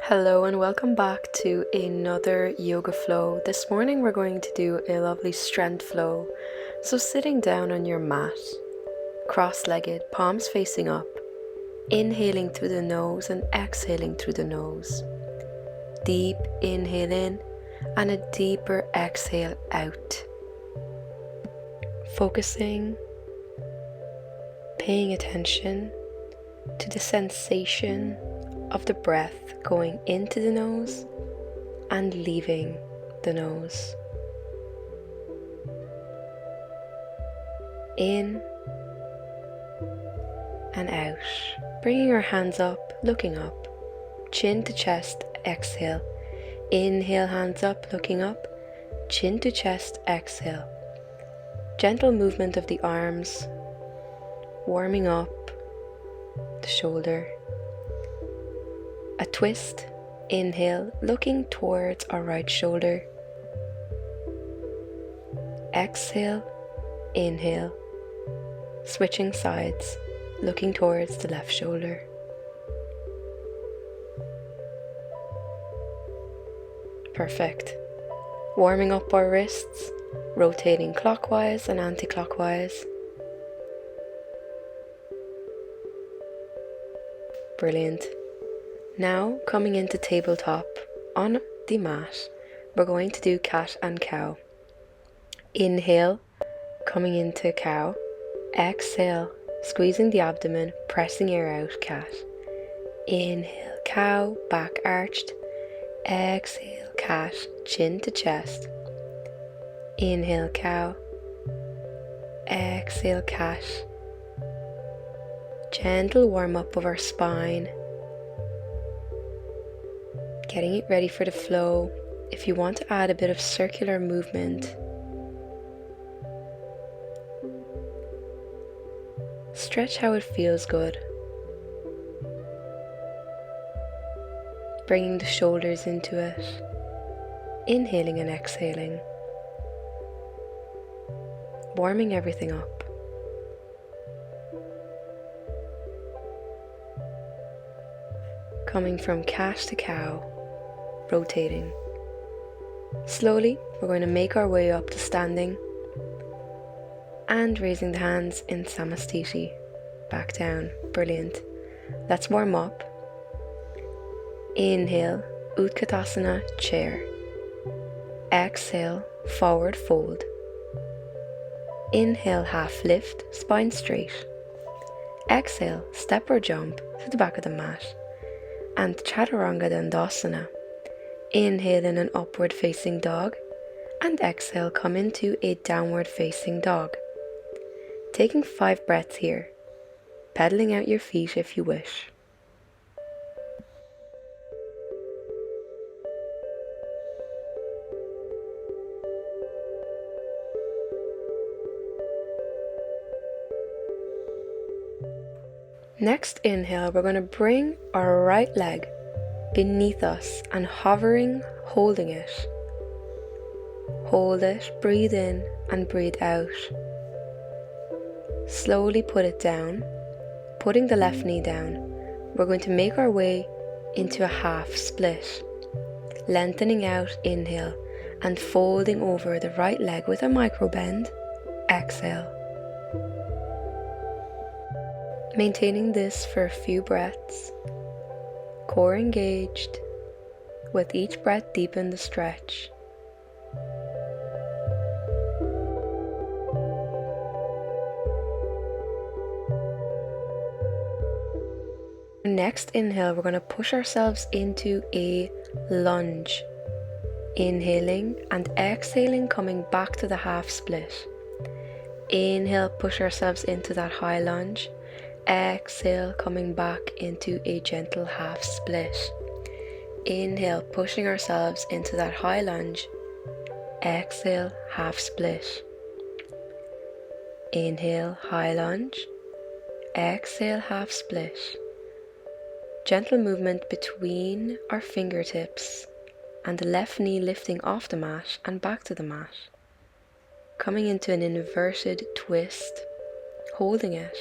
Hello and welcome back to another yoga flow. This morning we're going to do a lovely strength flow. So sitting down on your mat, cross-legged, palms facing up, inhaling through the nose and exhaling through the nose. Deep inhale in and a deeper exhale out. Focusing, paying attention to the sensation of the breath going into the nose and leaving the nose. In and out. Bringing your hands up, looking up. Chin to chest, exhale. Inhale, hands up, looking up. Chin to chest, exhale. Gentle movement of the arms, warming up the shoulder. A twist, inhale, looking towards our right shoulder. Exhale, inhale, switching sides, looking towards the left shoulder. Perfect. Warming up our wrists, rotating clockwise and anti-clockwise. Brilliant. Now, coming into tabletop on the mat, we're going to do cat and cow. Inhale, coming into cow. Exhale, squeezing the abdomen, pressing air out, cat. Inhale, cow, back arched. Exhale, cat, chin to chest. Inhale, cow. Exhale, cat. Gentle warm up of our spine. Getting it ready for the flow. If you want to add a bit of circular movement, stretch how it feels good. Bringing the shoulders into it. Inhaling and exhaling. Warming everything up. Coming from cat to cow, rotating. Slowly, we're going to make our way up to standing and raising the hands in Samastiti. Back down. Brilliant. Let's warm up. Inhale, Utkatasana, chair. Exhale, forward fold. Inhale, half lift, spine straight. Exhale, step or jump to the back of the mat. And Chaturanga Dandasana. Inhale in an upward facing dog and exhale, come into a downward facing dog. Taking 5 breaths here, pedaling out your feet if you wish. Next inhale, we're going to bring our right leg beneath us and hovering, holding it. Hold it, breathe in and breathe out. Slowly put it down, putting the left knee down. We're going to make our way into a half split. Lengthening out, inhale, and folding over the right leg with a micro bend. Exhale. Maintaining this for a few breaths, core engaged. With each breath, deepen the stretch. Next inhale, we're going to push ourselves into a lunge. Inhaling and exhaling, coming back to the half split. Inhale, push ourselves into that high lunge. Exhale, coming back into a gentle half split. Inhale, pushing ourselves into that high lunge. Exhale, half split. Inhale, high lunge. Exhale, half split. Gentle movement between our fingertips and the left knee lifting off the mat and back to the mat. Coming into an inverted twist, holding it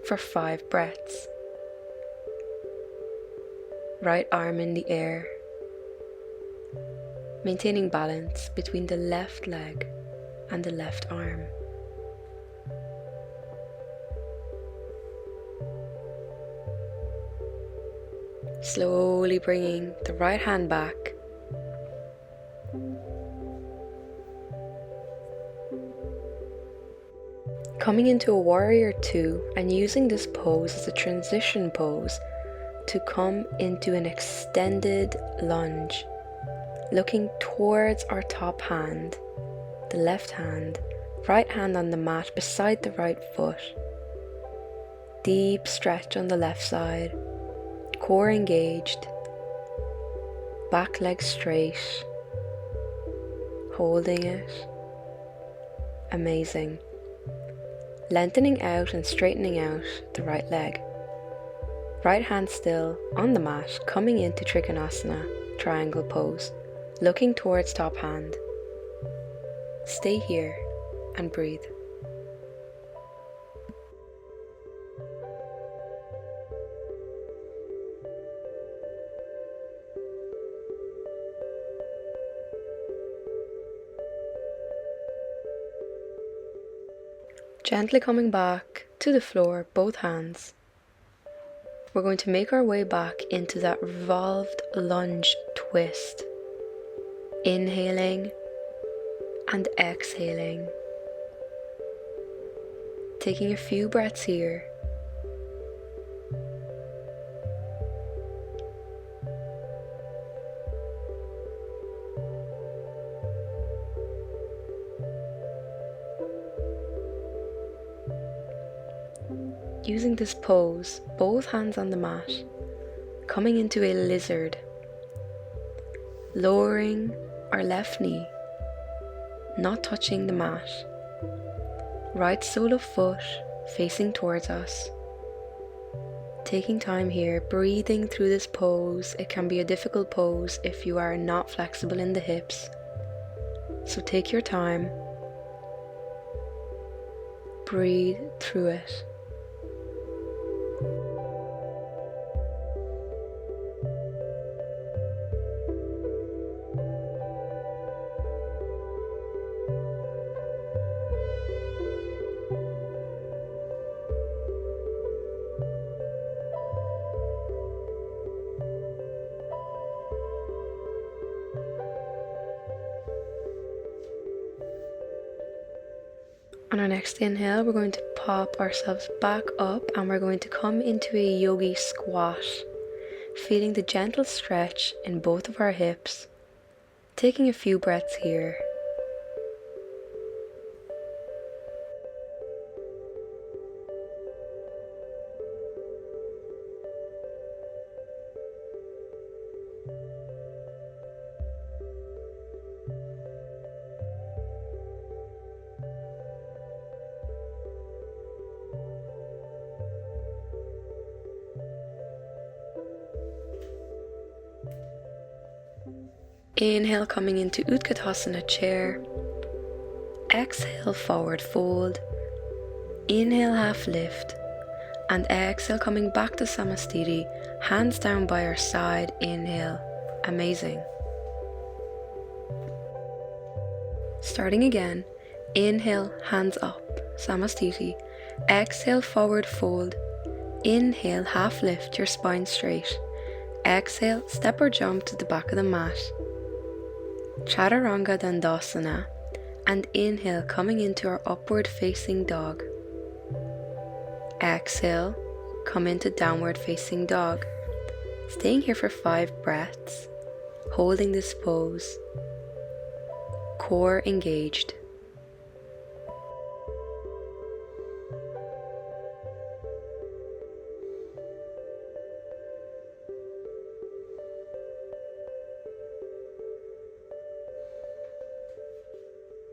for 5 breaths. right arm in the air, maintaining balance between the left leg and the left arm. Slowly bringing the right hand back. Coming into a warrior two and using this pose as a transition pose to come into an extended lunge, looking towards our top hand, the left hand, right hand on the mat beside the right foot. Deep stretch on the left side, core engaged, back leg straight, holding it. Amazing. Lengthening out and straightening out the right leg. Right hand still on the mat, coming into Trikonasana, triangle pose, looking towards top hand. Stay here and breathe. Gently coming back to the floor, both hands. We're going to make our way back into that revolved lunge twist. Inhaling and exhaling. Taking a few breaths here. Using this pose, both hands on the mat, coming into a lizard, lowering our left knee, not touching the mat, right sole of foot facing towards us. Taking time here, breathing through this pose. It can be a difficult pose if you are not flexible in the hips, so take your time, breathe through it. On our next inhale, we're going to pop ourselves back up and we're going to come into a yogi squat, feeling the gentle stretch in both of our hips, taking a few breaths here. Inhale, coming into Utkatasana chair. Exhale, forward fold. Inhale, half lift. And exhale, coming back to Samastiti, hands down by our side. Inhale. Amazing. Starting again. Inhale, hands up, Samastiti. Exhale, forward fold. Inhale, half lift, your spine straight. Exhale, step or jump to the back of the mat. Chaturanga Dandasana, and inhale, coming into our upward facing dog. Exhale, come into downward facing dog. Staying here for 5 breaths, holding this pose, core engaged.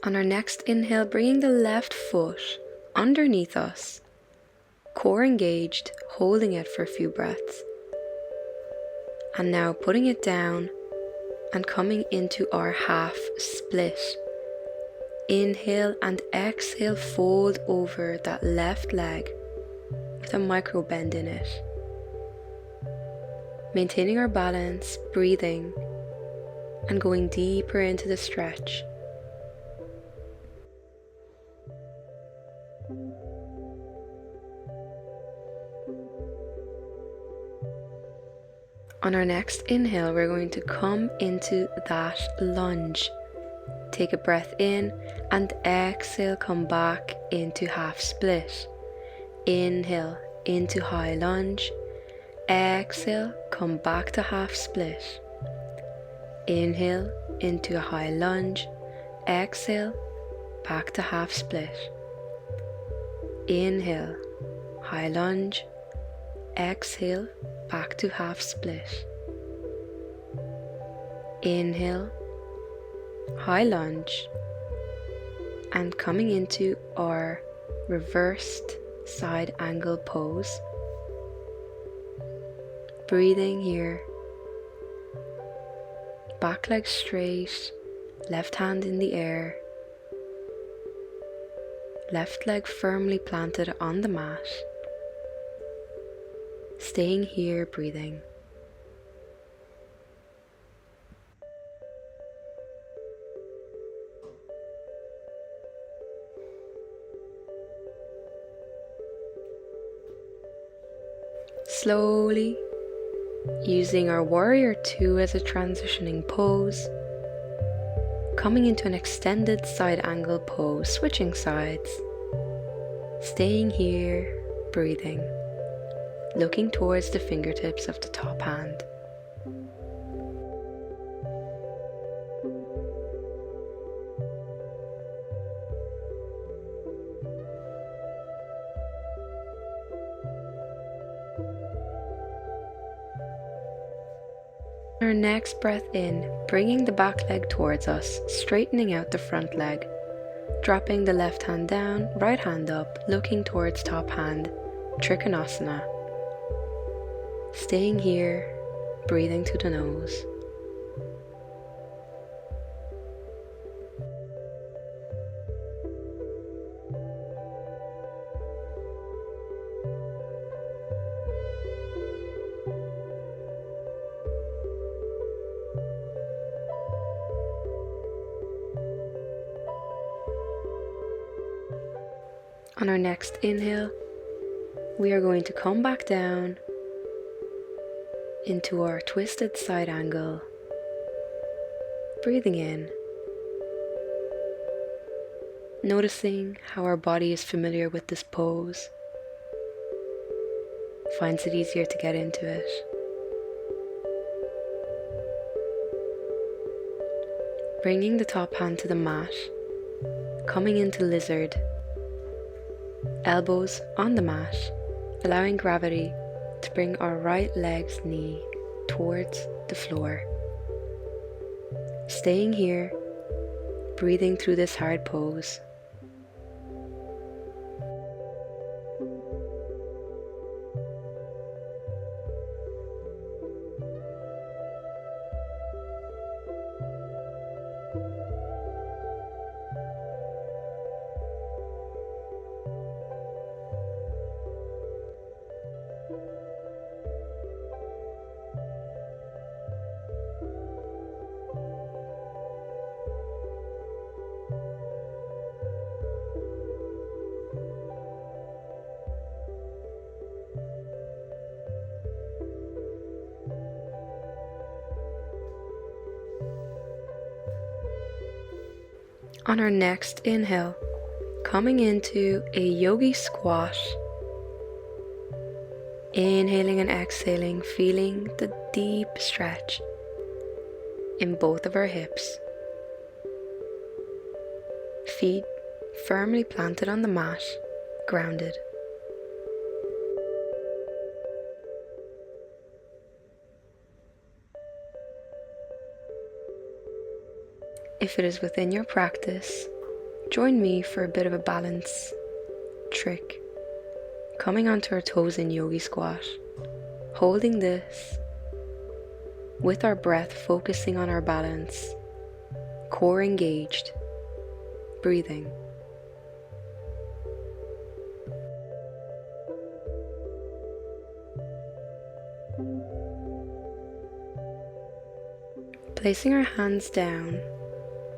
On our next inhale, bringing the left foot underneath us, core engaged, holding it for a few breaths. And now putting it down and coming into our half split. Inhale and exhale, fold over that left leg with a micro bend in it. maintaining our balance, breathing, and going deeper into the stretch. On our next inhale, we're going to come into that lunge. Take a breath in and exhale, come back into half split. Inhale into high lunge. Exhale, come back to half split. Inhale into a high lunge. Exhale, back to half split. Inhale, high lunge. Exhale, back to half split. Inhale, high lunge, and coming into our reversed side angle pose. Breathing here, back leg straight, left hand in the air, left leg firmly planted on the mat. Staying here, breathing. Slowly, using our warrior 2 as a transitioning pose, coming into an extended side angle pose, switching sides. Staying here, breathing. Looking towards the fingertips of the top hand. Our next breath in, bringing the back leg towards us, straightening out the front leg. Dropping the left hand down, right hand up, looking towards top hand, Trikonasana. Staying here, breathing to the nose. On our next inhale, we are going to come back down into our twisted side angle. Breathing in, noticing how our body is familiar with this pose, finds it easier to get into it. Bringing the top hand to the mat, coming into lizard, elbows on the mat, allowing gravity to bring our right leg's knee towards the floor. Staying here, breathing through this hard pose. On our next inhale, coming into a yogi squat, inhaling and exhaling, feeling the deep stretch in both of our hips. Feet firmly planted on the mat, grounded. If it is within your practice, join me for a bit of a balance trick. Coming onto our toes in yogi squat, holding this with our breath, focusing on our balance, core engaged, breathing. Placing our hands down,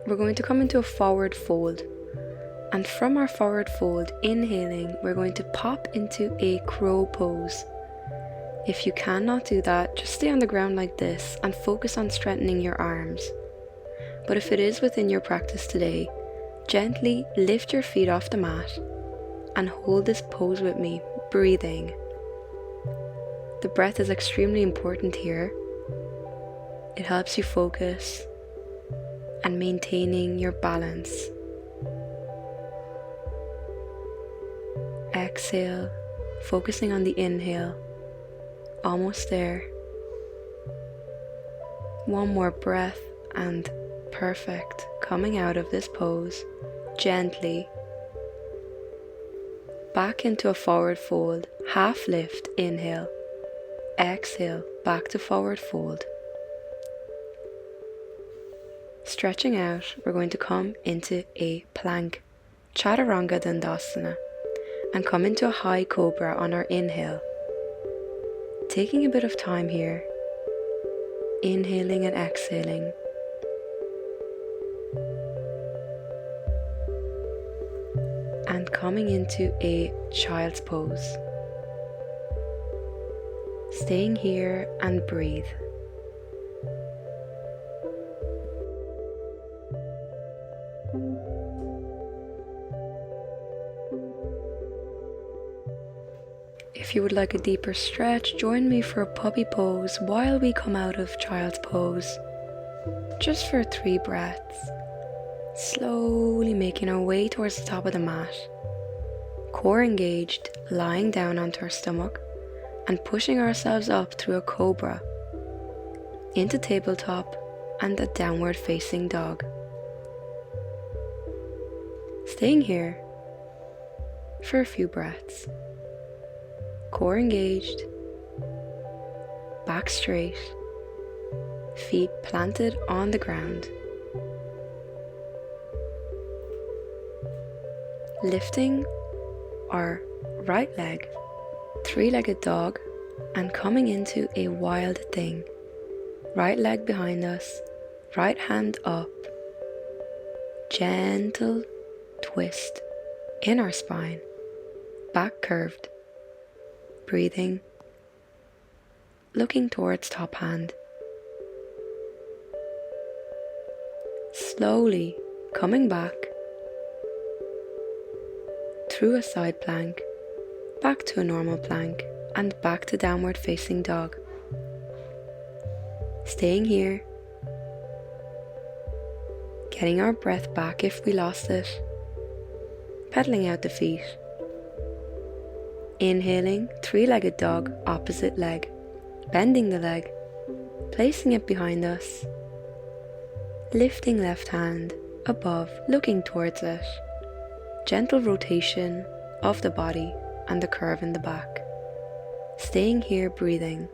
we're going to come into a forward fold. And from our forward fold, inhaling, we're going to pop into a crow pose. If you cannot do that, just stay on the ground like this and focus on strengthening your arms. But if it is within your practice today, gently lift your feet off the mat and hold this pose with me, breathing. The breath is extremely important here. It helps you focus and maintaining your balance. Exhale, focusing on the inhale. Almost there. One more breath and perfect. Coming out of this pose gently. Back into a forward fold. Half lift, inhale. Exhale, back to forward fold. Stretching out, we're going to come into a plank, Chaturanga Dandasana, and come into a high cobra on our inhale. Taking a bit of time here, inhaling and exhaling. And coming into a child's pose. Staying here and breathe. If you would like a deeper stretch, join me for a puppy pose while we come out of child's pose. Just for 3 breaths. Slowly making our way towards the top of the mat. Core engaged, lying down onto our stomach and pushing ourselves up through a cobra into tabletop and a downward facing dog. Staying here for a few breaths. Core engaged, back straight, feet planted on the ground. Lifting our right leg, 3-legged dog, and coming into a wild thing. Right leg behind us, right hand up. Gentle twist in our spine, back curved. Breathing, looking towards top hand. Slowly coming back through a side plank, back to a normal plank, and back to downward facing dog. Staying here, getting our breath back if we lost it, pedaling out the feet. Inhaling, 3-legged dog, opposite leg, bending the leg, placing it behind us, lifting left hand above, looking towards it, gentle rotation of the body and the curve in the back, staying here breathing.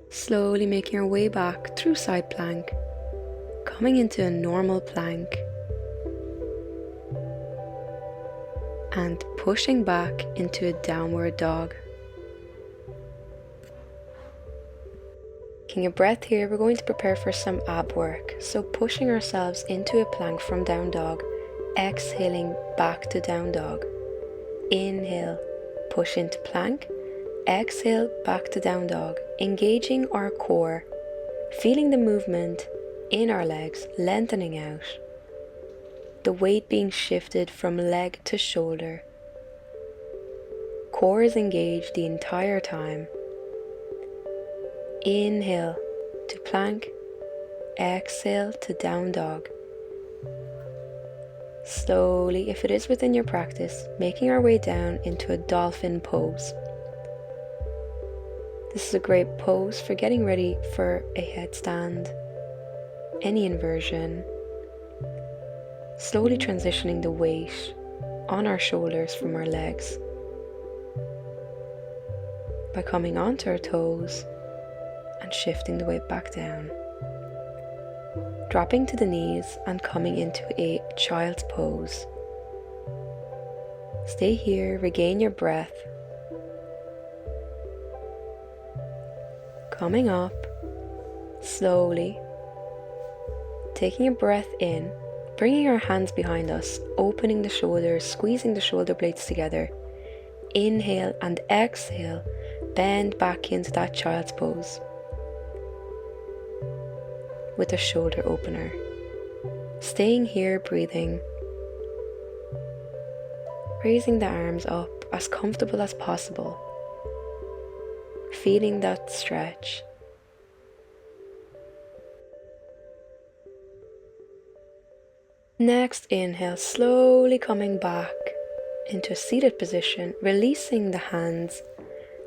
Slowly making our way back through side plank, coming into a normal plank, and pushing back into a downward dog. Taking a breath here, we're going to prepare for some ab work. So pushing ourselves into a plank from down dog, exhaling back to down dog. Inhale, push into plank. Exhale, back to down dog, engaging our core, feeling the movement in our legs, lengthening out, the weight being shifted from leg to shoulder. Core is engaged the entire time. Inhale to plank, exhale to down dog. Slowly, if it is within your practice, making our way down into a dolphin pose. This is a great pose for getting ready for a headstand, any inversion. Slowly transitioning the weight on our shoulders from our legs by coming onto our toes and shifting the weight back down. dropping to the knees and coming into a child's pose. Stay here, regain your breath. Coming up, slowly, taking a breath in, bringing our hands behind us, opening the shoulders, squeezing the shoulder blades together. Inhale and exhale, bend back into that child's pose with a shoulder opener. Staying here, breathing, raising the arms up as comfortable as possible, feeling that stretch. Next, inhale, slowly coming back into a seated position, releasing the hands,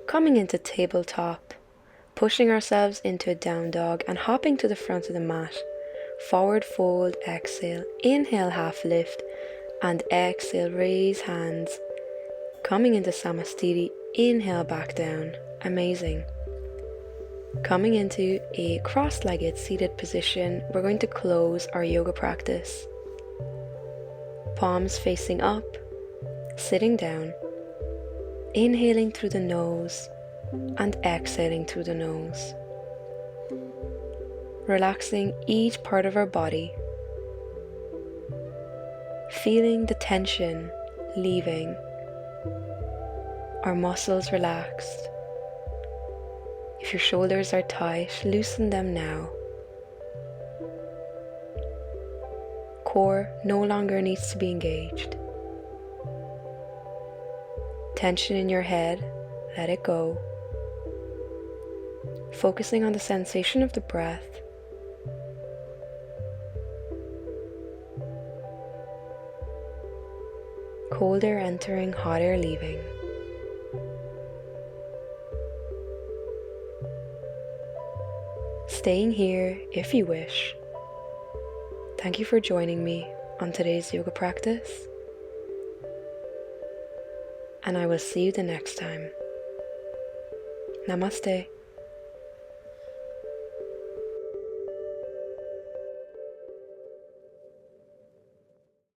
coming into tabletop, pushing ourselves into a down dog and hopping to the front of the mat. Forward fold, exhale, inhale, half lift, and exhale, raise hands, coming into Samastiti, inhale back down. Amazing. Coming into a cross-legged seated position, we're going to close our yoga practice. Palms facing up, sitting down, inhaling through the nose and exhaling through the nose. Relaxing each part of our body, feeling the tension leaving, our muscles relaxed. If your shoulders are tight, loosen them now. Core no longer needs to be engaged. Tension in your head, let it go. Focusing on the sensation of the breath. Cold air entering, hot air leaving. Staying here if you wish. Thank you for joining me on today's yoga practice, and I will see you the next time. Namaste.